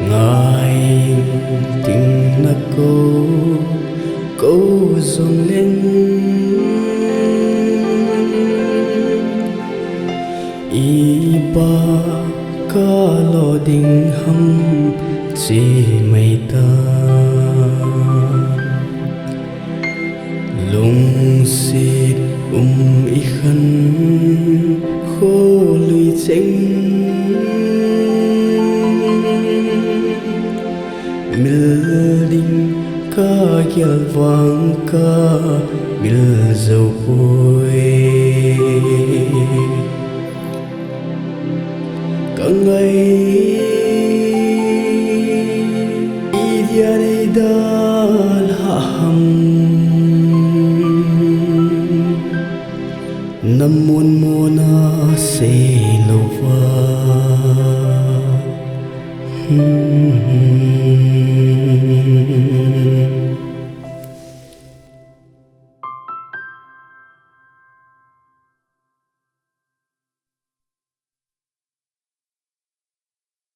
ngài tình na cô dòng lên iba ka lo ding ham chi mai ta lung si i khan khô lùi chênh mil ding ka kial vang ka mil dâu vui cả ngày dia đi dal ham namun mona se lova